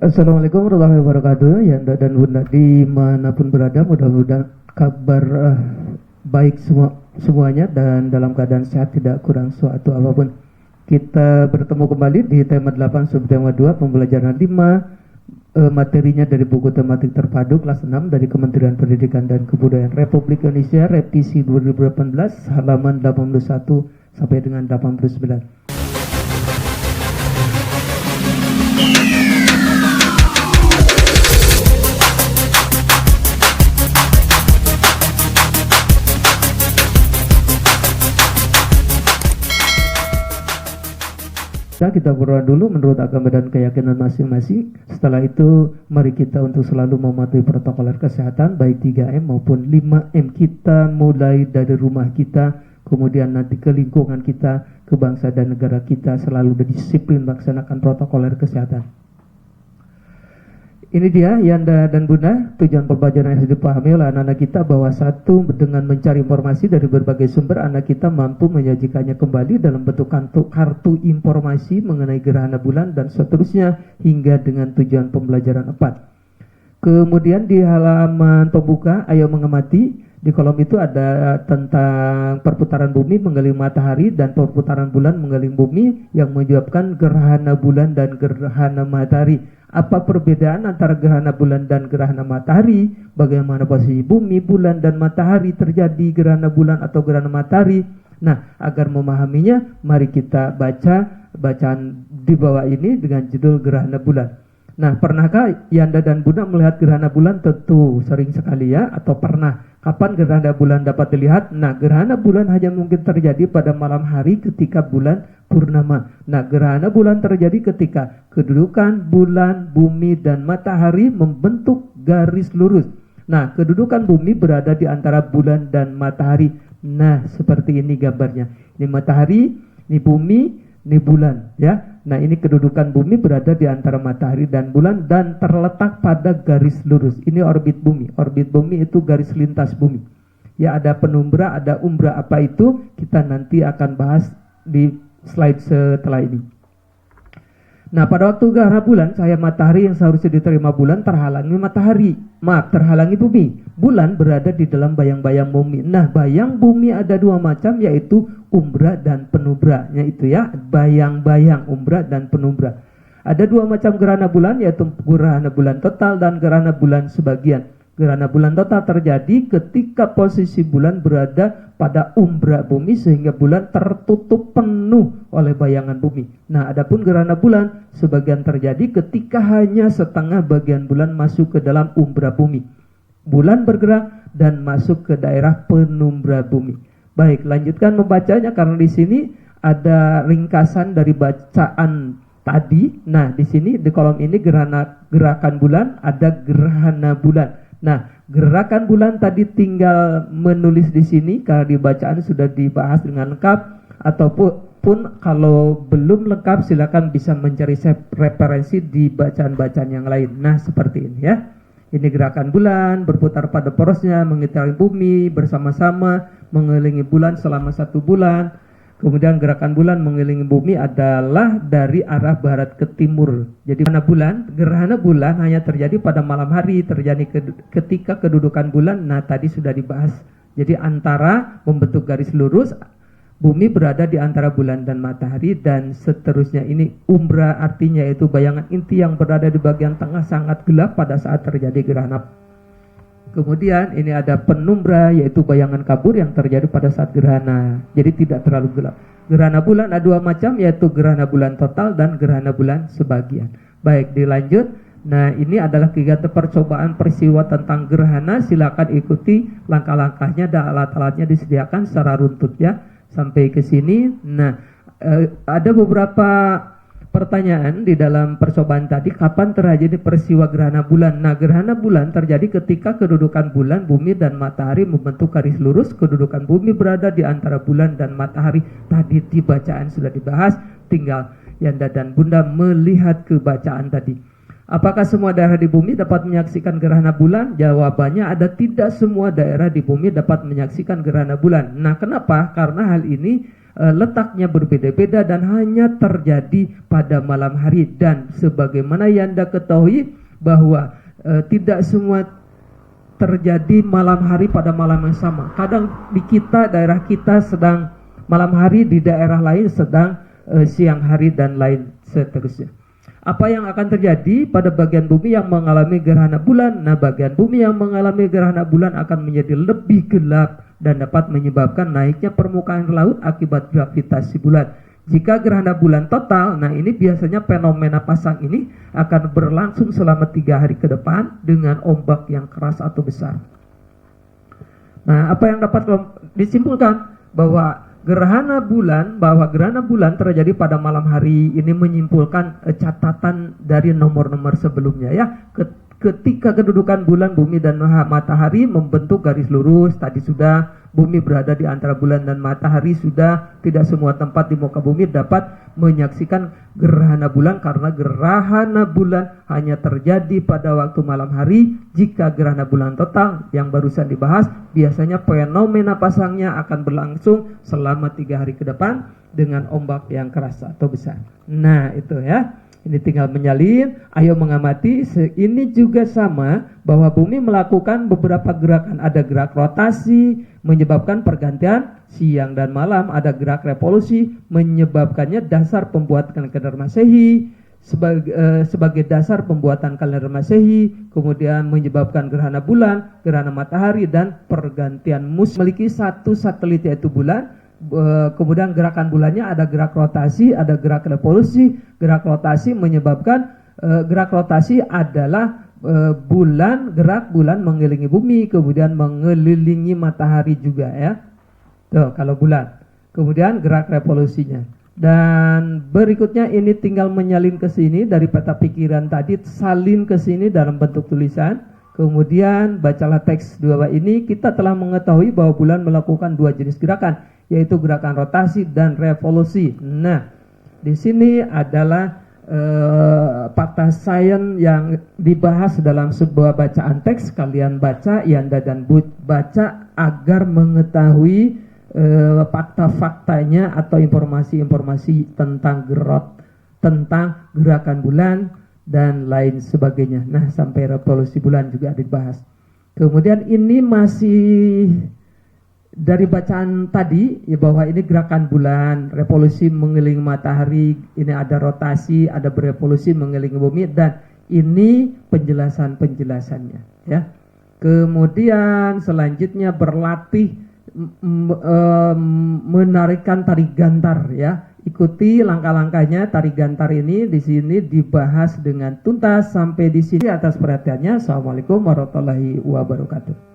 Assalamualaikum warahmatullahi wabarakatuh. Yanda dan Bunda dimanapun berada, mudah-mudahan kabar baik semuanya dan dalam keadaan sehat, tidak kurang suatu apapun. Kita bertemu kembali di tema 8 subtema 2 pembelajaran 5, materinya dari buku tematik terpadu kelas 6 dari Kementerian Pendidikan dan Kebudayaan Republik Indonesia, revisi 2018, halaman 81 sampai dengan 89. Kita berdoa dulu menurut agama dan keyakinan masing-masing. Setelah itu mari kita untuk selalu mematuhi protokol kesehatan baik 3M maupun 5M kita, mulai dari rumah kita, kemudian nanti ke lingkungan kita, ke bangsa dan negara kita, selalu berdisiplin melaksanakan protokol kesehatan. Ini dia Yanda dan Bunda, tujuan pembelajaran yang harus dipahami oleh anak-anak kita bahwa satu, dengan mencari informasi dari berbagai sumber, anak kita mampu menyajikannya kembali dalam bentuk kartu informasi mengenai gerhana bulan dan seterusnya hingga dengan tujuan pembelajaran 4. Kemudian di halaman pembuka, ayo mengamati, di kolom itu ada tentang perputaran bumi mengelilingi matahari dan perputaran bulan mengelilingi bumi yang menyebabkan gerhana bulan dan gerhana matahari. Apa perbedaan antara gerhana bulan dan gerhana matahari? Bagaimana posisi bumi, bulan, dan matahari terjadi gerhana bulan atau gerhana matahari? Nah, agar memahaminya, mari kita baca bacaan di bawah ini dengan judul gerhana bulan. Nah, pernahkah Yanda dan Bunda melihat gerhana bulan? Tentu sering sekali ya, atau pernah. Kapan gerhana bulan dapat dilihat? Nah, gerhana bulan hanya mungkin terjadi pada malam hari ketika bulan purnama. Nah, gerhana bulan terjadi ketika kedudukan bulan, bumi, dan matahari membentuk garis lurus. Nah, kedudukan bumi berada di antara bulan dan matahari. Nah, seperti ini gambarnya. Ini matahari, ini bumi, ini bulan, ya. Nah, ini kedudukan bumi berada di antara matahari dan bulan dan terletak pada garis lurus. Ini orbit bumi. Orbit bumi itu garis lintas bumi. Ya, ada penumbra, ada umbra. Apa itu? Kita nanti akan bahas di slide setelah ini. Nah, pada waktu gerhana bulan, cahaya matahari yang seharusnya diterima bulan terhalangi terhalangi bumi. Bulan berada di dalam bayang-bayang bumi. Nah, bayang bumi ada dua macam, yaitu umbra dan penumbra. Yaitu ya, bayang-bayang umbra dan penumbra. Ada dua macam gerhana bulan, yaitu gerhana bulan total dan gerhana bulan sebagian. Gerhana bulan total terjadi ketika posisi bulan berada pada umbra bumi sehingga bulan tertutup penuh oleh bayangan bumi. Nah, adapun gerhana bulan sebagian terjadi ketika hanya setengah bagian bulan masuk ke dalam umbra bumi. Bulan bergerak dan masuk ke daerah penumbra bumi. Baik, lanjutkan membacanya karena di sini ada ringkasan dari bacaan tadi. Nah, di sini di kolom ini gerakan bulan, ada gerhana bulan. Nah, gerakan bulan tadi tinggal menulis di sini karena di bacaan sudah dibahas dengan lengkap, ataupun kalau belum lengkap silakan bisa mencari referensi di bacaan-bacaan yang lain. Nah, seperti ini ya. Ini gerakan bulan berputar pada porosnya mengitari bumi bersama-sama mengelilingi bulan selama 1 bulan. Kemudian gerakan bulan mengelilingi bumi adalah dari arah barat ke timur. Jadi gerhana bulan hanya terjadi pada malam hari, terjadi ketika kedudukan bulan. Nah, tadi sudah dibahas. Jadi antara membentuk garis lurus, bumi berada di antara bulan dan matahari, dan seterusnya. Ini umbra artinya yaitu bayangan inti yang berada di bagian tengah sangat gelap pada saat terjadi gerhana. Kemudian ini ada penumbra yaitu bayangan kabur yang terjadi pada saat gerhana. Jadi tidak terlalu gelap. Gerhana bulan ada dua macam, yaitu gerhana bulan total dan gerhana bulan sebagian. Baik, dilanjut. Nah, ini adalah kegiatan percobaan peristiwa tentang gerhana. Silakan ikuti langkah-langkahnya dan alat-alatnya disediakan secara runtut ya. Sampai ke sini. Nah, ada beberapa pertanyaan di dalam percobaan tadi. Kapan terjadi peristiwa gerhana bulan? Nah, gerhana bulan terjadi ketika kedudukan bulan, bumi, dan matahari membentuk garis lurus. Kedudukan bumi berada di antara bulan dan matahari. Tadi di bacaan sudah dibahas. Tinggal Yanda dan Bunda melihat ke bacaan tadi. Apakah semua daerah di bumi dapat menyaksikan gerhana bulan? Jawabannya ada, tidak semua daerah di bumi dapat menyaksikan gerhana bulan. Nah, kenapa? Karena hal ini letaknya berbeda-beda dan hanya terjadi pada malam hari. Dan sebagaimana yang Anda ketahui bahwa tidak semua terjadi malam hari pada malam yang sama. Kadang di kita, daerah kita sedang malam hari, di daerah lain sedang siang hari dan lain seterusnya. Apa yang akan terjadi pada bagian bumi yang mengalami gerhana bulan? Nah, bagian bumi yang mengalami gerhana bulan akan menjadi lebih gelap dan dapat menyebabkan naiknya permukaan laut akibat gravitasi bulan. Jika gerhana bulan total, nah ini biasanya fenomena pasang ini akan berlangsung selama 3 hari ke depan dengan ombak yang keras atau besar. Nah, apa yang dapat disimpulkan bahwa gerhana bulan terjadi pada malam hari ini menyimpulkan catatan dari nomor-nomor sebelumnya ya. Ketika kedudukan bulan, bumi dan matahari membentuk garis lurus, tadi sudah bumi berada di antara bulan dan matahari, sudah tidak semua tempat di muka bumi dapat menyaksikan gerhana bulan karena gerhana bulan hanya terjadi pada waktu malam hari. Jika gerhana bulan total yang barusan dibahas, biasanya fenomena pasangnya akan berlangsung selama 3 hari ke depan dengan ombak yang keras atau besar. Nah, itu ya. Ini tinggal menyalin, ayo mengamati. Ini juga sama bahwa bumi melakukan beberapa gerakan. Ada gerak rotasi menyebabkan pergantian siang dan malam. Ada gerak revolusi menyebabkannya dasar pembuatan kalender Masehi. Sebagai dasar pembuatan kalender Masehi. Kemudian menyebabkan gerhana bulan, gerhana matahari, dan pergantian musim. Memiliki satu satelit yaitu bulan. Kemudian gerakan bulannya ada gerak rotasi, ada gerak revolusi. Gerak rotasi menyebabkan gerak rotasi adalah gerak bulan mengelilingi bumi, kemudian mengelilingi matahari juga ya. Tuh kalau bulan. Kemudian gerak revolusinya. Dan berikutnya ini tinggal menyalin ke sini dari peta pikiran tadi, salin ke sini dalam bentuk tulisan. Kemudian bacalah teks 2 ini. Kita telah mengetahui bahwa bulan melakukan 2 jenis gerakan, yaitu gerakan rotasi dan revolusi. Nah, di sini adalah fakta sains yang dibahas dalam sebuah bacaan teks. Kalian baca, Yanda dan Bud baca agar mengetahui fakta-faktanya atau informasi-informasi tentang tentang gerakan bulan dan lain sebagainya. Nah, sampai revolusi bulan juga dibahas. Kemudian ini masih dari bacaan tadi ya, bahwa ini gerakan bulan, revolusi mengelilingi matahari, ini ada rotasi, ada berevolusi mengelilingi bumi, dan ini penjelasannya ya. Kemudian selanjutnya berlatih menarikan tari gantar ya. Ikuti langkah-langkahnya tari gantar ini di sini dibahas dengan tuntas. Sampai di sini atas perhatiannya. Assalamualaikum warahmatullahi wabarakatuh.